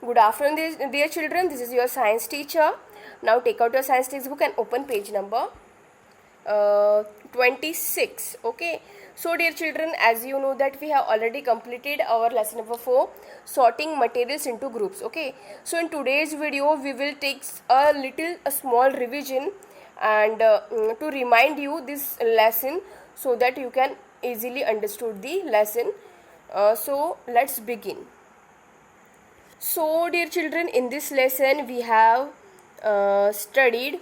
Good afternoon, dear children. This is your science teacher. Now take out your science textbook and open page number 26. Okay. So dear children, as you know that we have already completed our lesson number 4, sorting materials into groups. Okay. So in today's video we will take a small revision and to remind you this lesson so that you can easily understood the lesson. So let's begin. So dear children, in this lesson we have already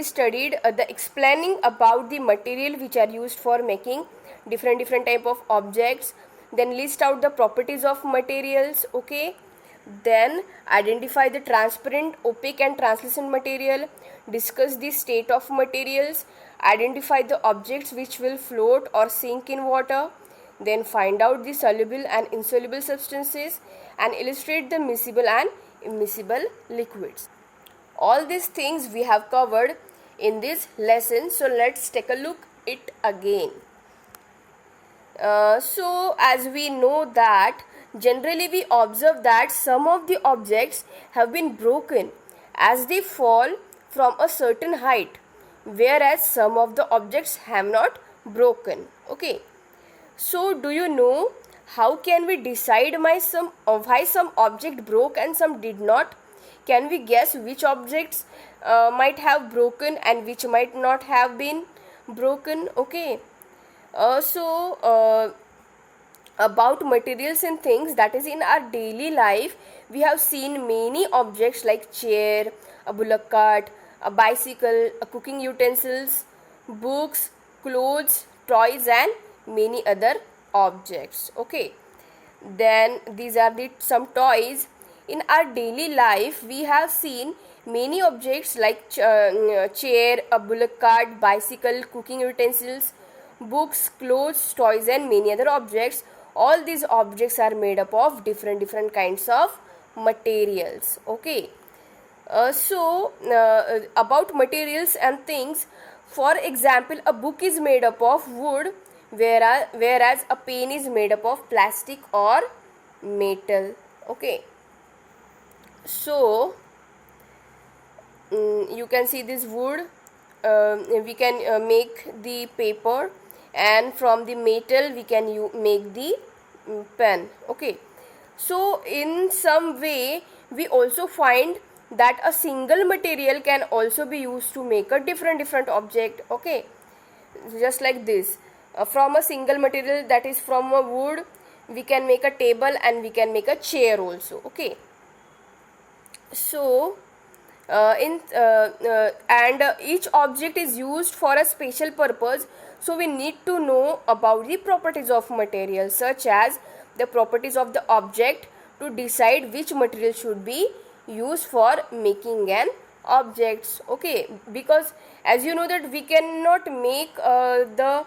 studied the explaining about the material which are used for making different type of objects, then list out the properties of materials. Okay, then identify the transparent, opaque and translucent material, discuss the state of materials, identify the objects which will float or sink in water, then find out the soluble and insoluble substances and illustrate the miscible and immiscible liquids. All these things we have covered in this lesson. So let's take a look it again. So as we know that generally we observe that some of the objects have been broken as they fall from a certain height, whereas some of the objects have not broken. Okay. So do you know how can we decide why some object broke and some did not? Can we guess which objects might have broken and which might not have been broken? Okay. About materials and things, that is in our daily life, we have seen many objects like chair, a bullock cart, a bicycle, a cooking utensils, books, clothes, toys and many other objects. Okay, then these are some toys. In our daily life we have seen many objects like chair, a bullock cart, bicycle, cooking utensils, books, clothes, toys and many other objects. All these objects are made up of different kinds of materials. Okay, about materials and things, for example, a book is made up of wood, whereas a pen is made up of plastic or metal. Okay, so you can see this wood, we can make the paper, and from the metal we can make the pen. Okay, so in some way we also find that a single material can also be used to make a different object. Okay, just like this, from a single material, that is from a wood, we can make a table and we can make a chair also. Okay, so each object is used for a special purpose, so we need to know about the properties of material, such as the properties of the object, to decide which material should be used for making an objects. Okay, because as you know that we cannot make the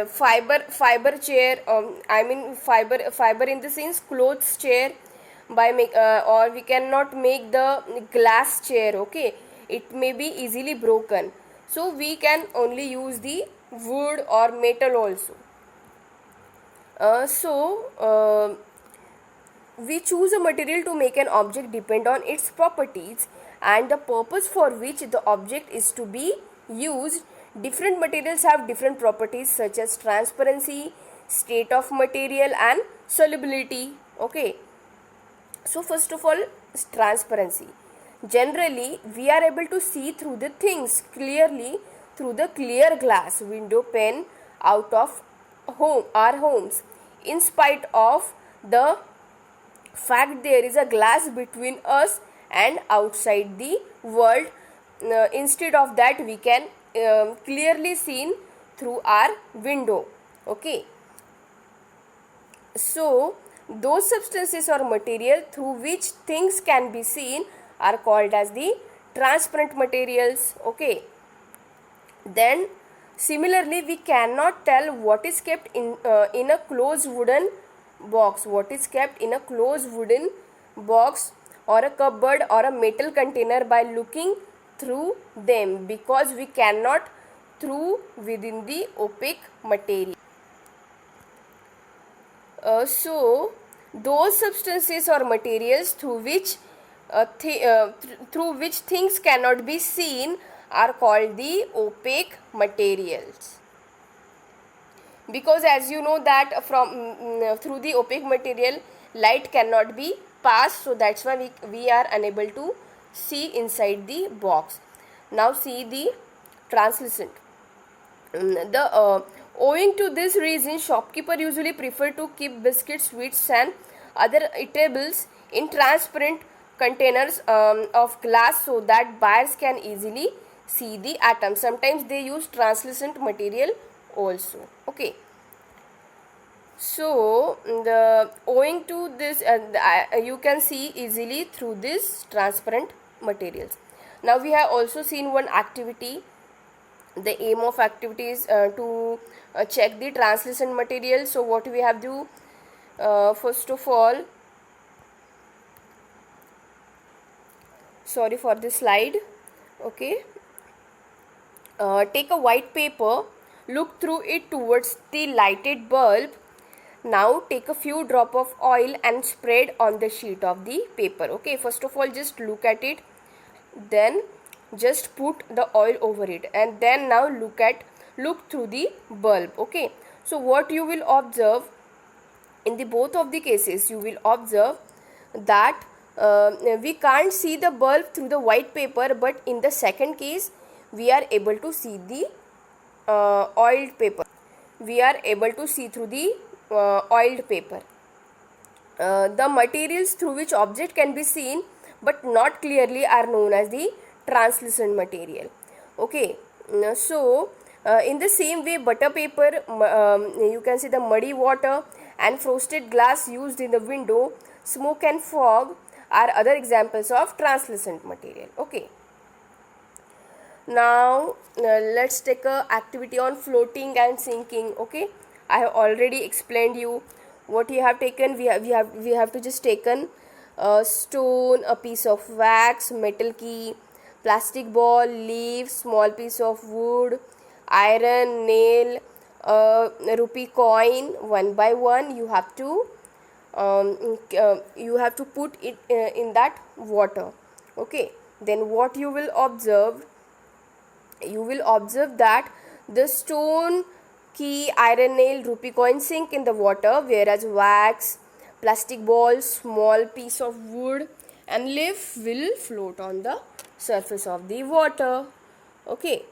fiber chair, fiber in the sense clothes chair by or we cannot make the glass chair. Okay, it may be easily broken, so we can only use the wood or metal also. We choose a material to make an object depend on its properties and the purpose for which the object is to be used. Different materials have different properties such as transparency, state of material and solubility. Okay, so first of all, transparency. Generally we are able to see through the things clearly through the clear glass, window, pane out of our homes, in spite of the fact there is a glass between us and outside the world. Instead of that, we can clearly seen through our window. Okay, so those substances or material through which things can be seen are called as the transparent materials. Okay, then similarly we cannot tell what is kept in a closed wooden box, what is kept in a closed wooden box or a cupboard or a metal container by looking through them, because we cannot through within the opaque material. Those substances or materials through which things cannot be seen are called the opaque materials. Because as you know that through the opaque material light cannot be passed, so that's why we are unable to see inside the box. Now see the translucent. Owing to this reason, shopkeeper usually prefer to keep biscuits, sweets and other eatables in transparent containers of glass, so that buyers can easily see the atoms. Sometimes they use translucent material also. Okay, so owing to this you can see easily through this transparent materials. Now we have also seen one activity. The aim of activity is to check the translucent material. So what we have to first of all, sorry for this slide. Okay, take a white paper, look through it towards the lighted bulb. Now take a few drop of oil and spread on the sheet of the paper. Okay, first of all just look at it, then just put the oil over it, and then now look through the bulb. Okay, so what you will observe in the both of the cases, you will observe that we can't see the bulb through the white paper, but in the second case we are able to see the oiled paper. We are able to see through the oiled paper. The materials through which object can be seen but not clearly are known as the translucent material. Okay, so in the same way, butter paper, you can see the muddy water and frosted glass used in the window, smoke and fog are other examples of translucent material. Okay, now let's take a activity on floating and sinking. Okay, I have already explained you what you have taken. We have to just taken a stone, a piece of wax, metal key, plastic ball, leaf, small piece of wood, iron, nail, rupee coin. One by one you have to put it in that water. Okay, then what you will observe? You will observe that the stone, key, iron nail, rupee coin sink in the water, whereas wax, plastic ball, small piece of wood and leaf will float on the surface of the water. Okay,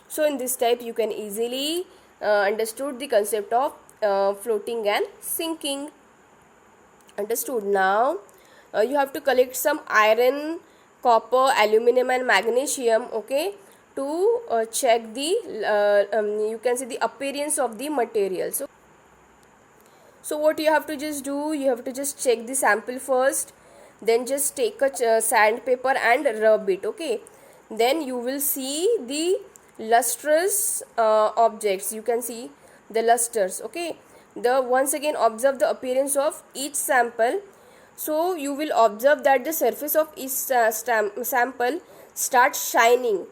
so in this type you can easily understood the concept of floating and sinking. Understood. Now you have to collect some iron, copper, aluminum and magnesium. Okay, to check the you can see the appearance of the material. So what you have to just do, you have to just check the sample first, then just take a sandpaper and rub it. Okay, then you will see the lustrous objects. You can see the lusters. Okay, once again observe the appearance of each sample. So you will observe that the surface of each sample starts shining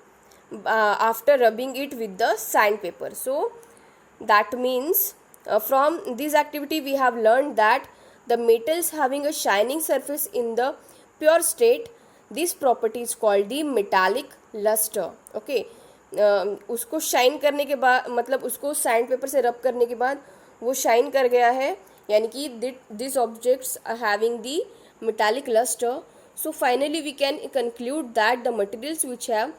after rubbing it with the sandpaper. So that means from this activity we have learned that the metals having a shining surface in the pure state, this property is called the metallic luster. Okay, उसको shine करने के बाद, मतलब उसको sand paper से रब करने के बाद वो शाइन कर गया है, यानी कि this objects are having the metallic luster. So finally we can conclude that the materials which have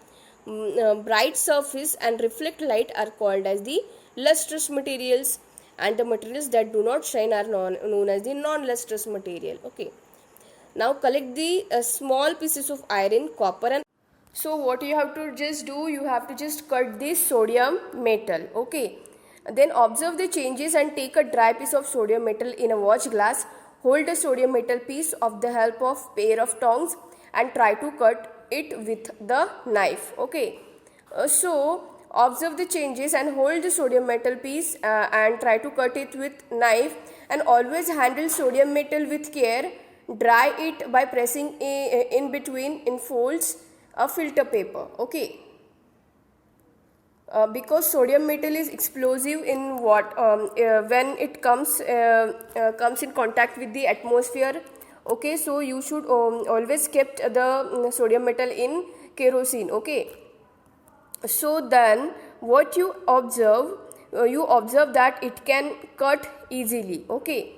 bright surface and reflect light are called as the lustrous materials, and the materials that do not shine are known as the non-lustrous material. Okay, now collect the small pieces of iron, copper and so what you have to just do, you have to just cut this sodium metal. Okay, then observe the changes and take a dry piece of sodium metal in a watch glass. Hold a sodium metal piece of the help of pair of tongs and try to cut it with the knife. Okay, so observe the changes and hold the sodium metal piece and try to cut it with knife, and always handle sodium metal with care. Dry it by pressing in between in folds a filter paper. Okay, Because sodium metal is explosive in when it comes in contact with the atmosphere. Okay, so you should always kept the sodium metal in kerosene. Okay, so then what you observe that it can cut easily. Okay,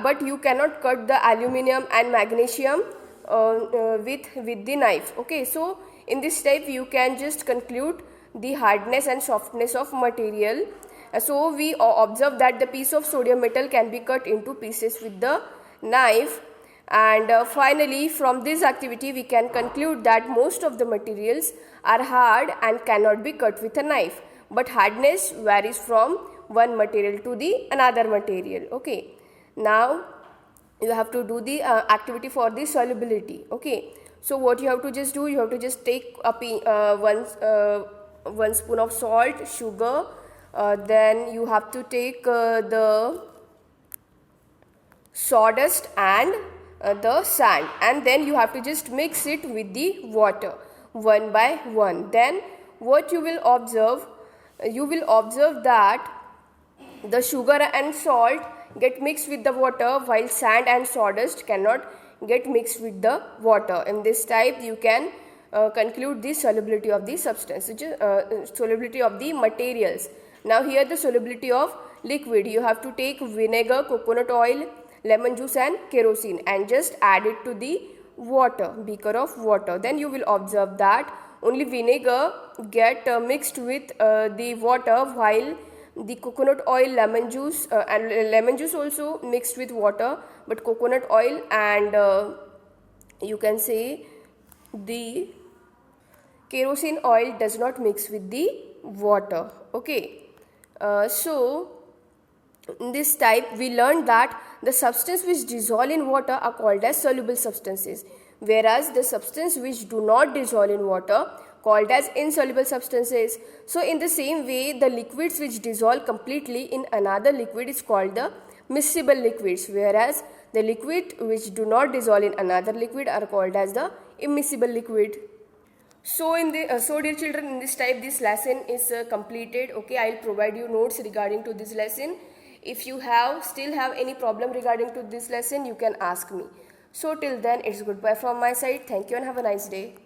but you cannot cut the aluminum and magnesium with the knife. Okay, so in this type you can just conclude the hardness and softness of material. So we observe that the piece of sodium metal can be cut into pieces with the knife. And finally, from this activity we can conclude that most of the materials are hard and cannot be cut with a knife, but hardness varies from one material to the another material. Okay, now you have to do the activity for the solubility. Okay, so what you have to just do, you have to just take one spoon of salt, sugar, then you have to take the sawdust and the sand, and then you have to just mix it with the water one by one. Then what you will observe that the sugar and salt get mixed with the water, while sand and sawdust cannot get mixed with the water. In this type you can conclude the solubility of the substance, which is solubility of the materials. Now here the solubility of liquid, you have to take vinegar, coconut oil, lemon juice and kerosene and just add it to the beaker of water. Then you will observe that only vinegar get mixed with the water, while the coconut oil, lemon juice and lemon juice also mixed with water, but coconut oil and you can say the kerosene oil does not mix with the water. Okay, so in this type we learned that the substance which dissolve in water are called as soluble substances, whereas the substance which do not dissolve in water called as insoluble substances. So in the same way, the liquids which dissolve completely in another liquid is called the miscible liquids, whereas the liquid which do not dissolve in another liquid are called as the immiscible liquid. So dear children, in this type this lesson is completed. Okay, I will provide you notes regarding to this lesson. If you still have any problem regarding to this lesson, you can ask me. So till then, it's goodbye from my side. Thank you and have a nice day.